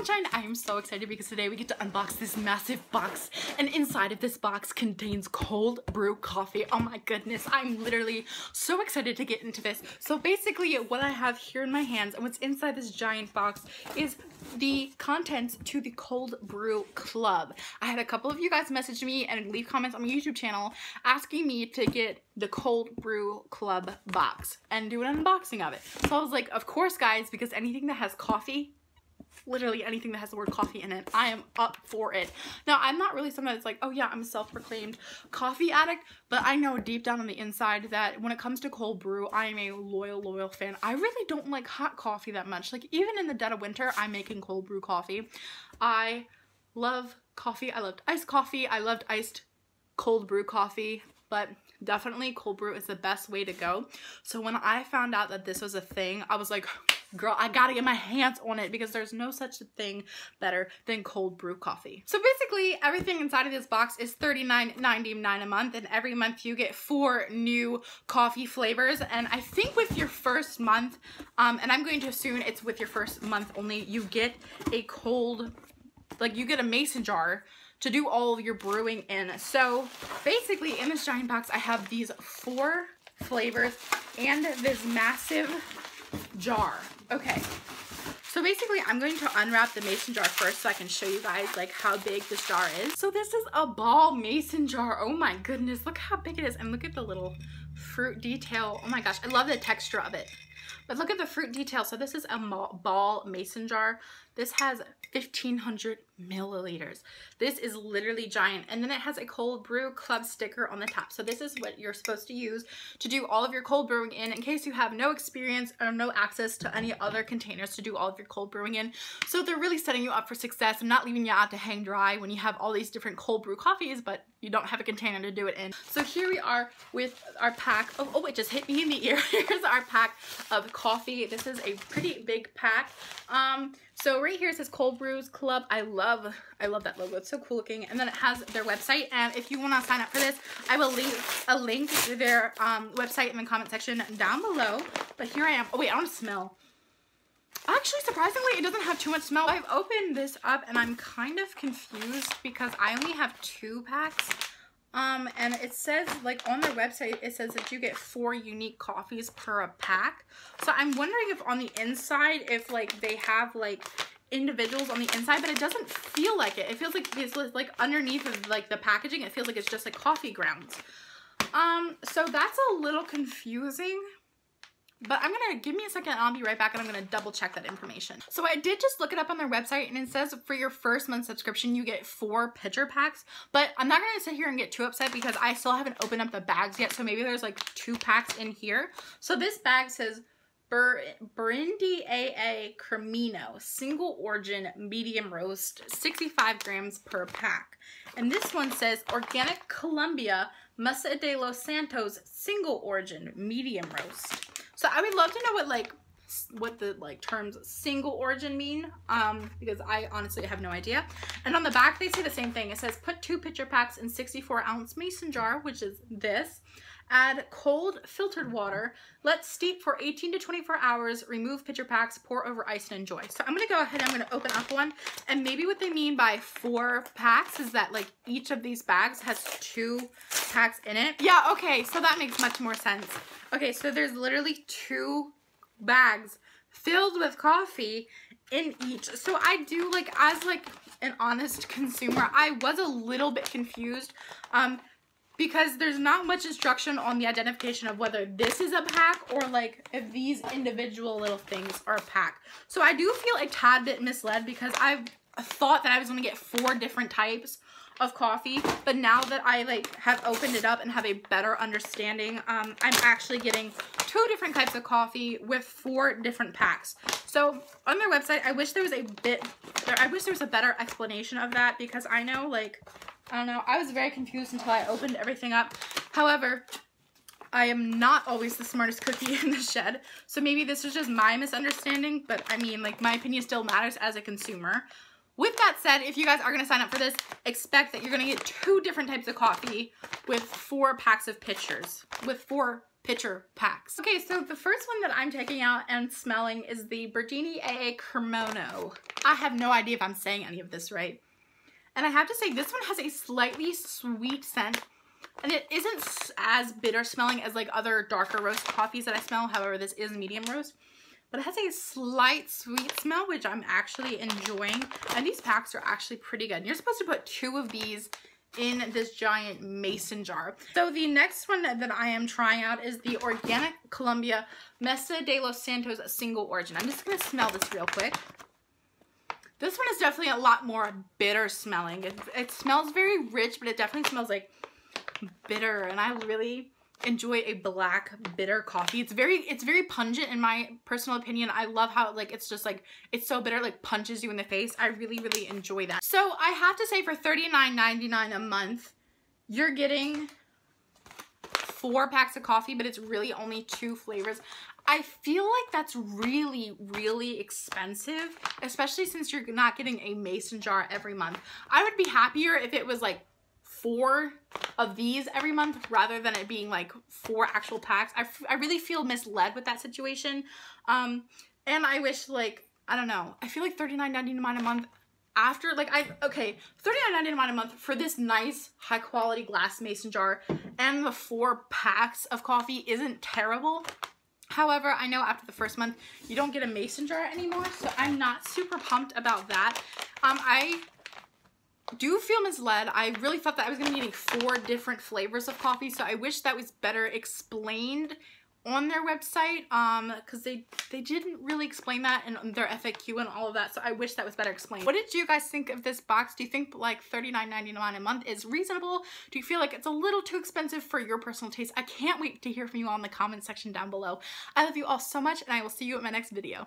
sunshine. I am so excited because today we get to unbox this massive box, and inside of this box contains cold brew coffee. Oh my goodness, I'm literally so excited to get into this. So basically what I have here in my hands and what's inside this giant box is the contents to the Cold Brew Club. I had a couple of you guys message me and leave comments on my YouTube channel asking me to get the Cold Brew Club box and do an unboxing of it. So I was like, of course guys, because anything that has coffee, literally anything that has the word coffee in it, I am up for it. Now, I'm not really someone that's like, oh yeah, I'm a self-proclaimed coffee addict, but I know deep down on the inside that when it comes to cold brew, I am a loyal fan. I really don't like hot coffee that much. Like, even in the dead of winter, I'm making cold brew coffee. I love coffee. I loved iced coffee. I loved iced cold brew coffee, but definitely cold brew is the best way to go. So when I found out that this was a thing, I was like, girl, I gotta get my hands on it because there's no such thing better than cold brew coffee. So basically everything inside of this box is $39.99 a month, and every month you get 4 new coffee flavors. And I think with your first month, and I'm going to assume it's with your first month only, you get a you get a mason jar to do all of your brewing in. So basically in this giant box, I have these 4 flavors and this massive jar. Okay, so basically I'm going to unwrap the mason jar first so I can show you guys like how big this jar is. So this is a ball mason jar. Oh my goodness, look how big it is, and look at the little fruit detail. Oh my gosh, I love the texture of it. But look at the fruit detail. So this is a ball mason jar. This has 1,500 milliliters. This is literally giant. And then it has a Cold Brew Club sticker on the top. So this is what you're supposed to use to do all of your cold brewing in case you have no experience or no access to any other containers to do all of your cold brewing in. So they're really setting you up for success and not leaving you out to hang dry when you have all these different cold brew coffees, but you don't have a container to do it in. So here we are with our pack. Oh, it just hit me in the ear. Here's our pack of coffee. This is a pretty big pack. So right here it says Cold Brews Club. I love that logo. It's so cool looking. And then it has their website. And if you want to sign up for this, I will leave a link to their website in the comment section down below. But here I am. Oh wait, I want to smell. Actually, surprisingly, it doesn't have too much smell. I've opened this up and I'm kind of confused because I only have 2 packs. And it says, like, on their website, it says that you get 4 unique coffees per pack. So I'm wondering if on the inside, if, like, they have, like, individuals on the inside, but it doesn't feel like it. It feels like it's, like, underneath of, like, the packaging, it feels like it's just, like, coffee grounds. So that's a little confusing. But I'm gonna, give me a second and I'll be right back and I'm gonna double check that information. So I did just look it up on their website and it says for your first month subscription, you get 4 pitcher packs. But I'm not gonna sit here and get too upset because I still haven't opened up the bags yet. So maybe there's like 2 packs in here. So this bag says Brindisi AA Cremino, single origin, medium roast, 65 grams per pack. And this one says Organic Colombia, Mesa de los Santos, single origin, medium roast. So I would love to know what the terms single origin mean, because I honestly have no idea. And on the back they say the same thing. It says put 2 pitcher packs in 64-ounce mason jar, which is this. Add cold filtered water. Let steep for 18 to 24 hours. Remove pitcher packs. Pour over ice and enjoy. So I'm going to go ahead and I'm going to open up one. And maybe what they mean by 4 packs is that like each of these bags has 2 packs in it. Yeah, okay. So that makes much more sense. Okay, so there's literally 2 bags filled with coffee in each. So I do, like, as like an honest consumer, I was a little bit confused. Because there's not much instruction on the identification of whether this is a pack or like if these individual little things are a pack. So I do feel a tad bit misled because I thought that I was going to get 4 different types of coffee, but now that I like have opened it up and have a better understanding, I'm actually getting 2 different types of coffee with 4 different packs. So on their website, I wish there was a better explanation of that because I know, like, I don't know, I was very confused until I opened everything up. However, I am not always the smartest cookie in the shed, so maybe this is just my misunderstanding, but I mean, like, my opinion still matters as a consumer. With that said, if you guys are going to sign up for this, expect that you're going to get 2 different types of coffee with 4 packs of pitchers, with 4 pitcher packs. Okay, so the first one that I'm taking out and smelling is the Berdini AA Cremono. I have no idea if I'm saying any of this right. And I have to say, this one has a slightly sweet scent, and it isn't as bitter smelling as like other darker roast coffees that I smell. However, this is medium roast, but it has a slight sweet smell, which I'm actually enjoying. And these packs are actually pretty good. And you're supposed to put 2 of these in this giant mason jar. So the next one that I am trying out is the Organic Colombia Mesa de los Santos Single Origin. I'm just gonna smell this real quick. This one is definitely a lot more bitter smelling. It smells very rich, but it definitely smells like bitter, and I really enjoy a black bitter coffee. It's very pungent in my personal opinion. I love how like it's just like it's so bitter, like punches you in the face. I really enjoy that. So I have to say, for $39.99 a month, you're getting 4 packs of coffee, but it's really only 2 flavors. I feel like that's really expensive, especially since you're not getting a mason jar every month. I would be happier if it was like 4 of these every month rather than it being like 4 actual packs. I really feel misled with that situation. And I wish, like, I don't know, I feel like $39.99 a month after, like, $39.99 a month for this nice high quality glass mason jar and the 4 packs of coffee isn't terrible. However, I know after the first month you don't get a mason jar anymore, so I'm not super pumped about that. I do feel misled. I really thought that I was going to be getting 4 different flavors of coffee, so I wish that was better explained on their website, because they didn't really explain that in their FAQ and all of that, so I wish that was better explained. What did you guys think of this box? Do you think like $39.99 a month is reasonable? Do you feel like it's a little too expensive for your personal taste? I can't wait to hear from you all in the comment section down below. I love you all so much, and I will see you in my next video.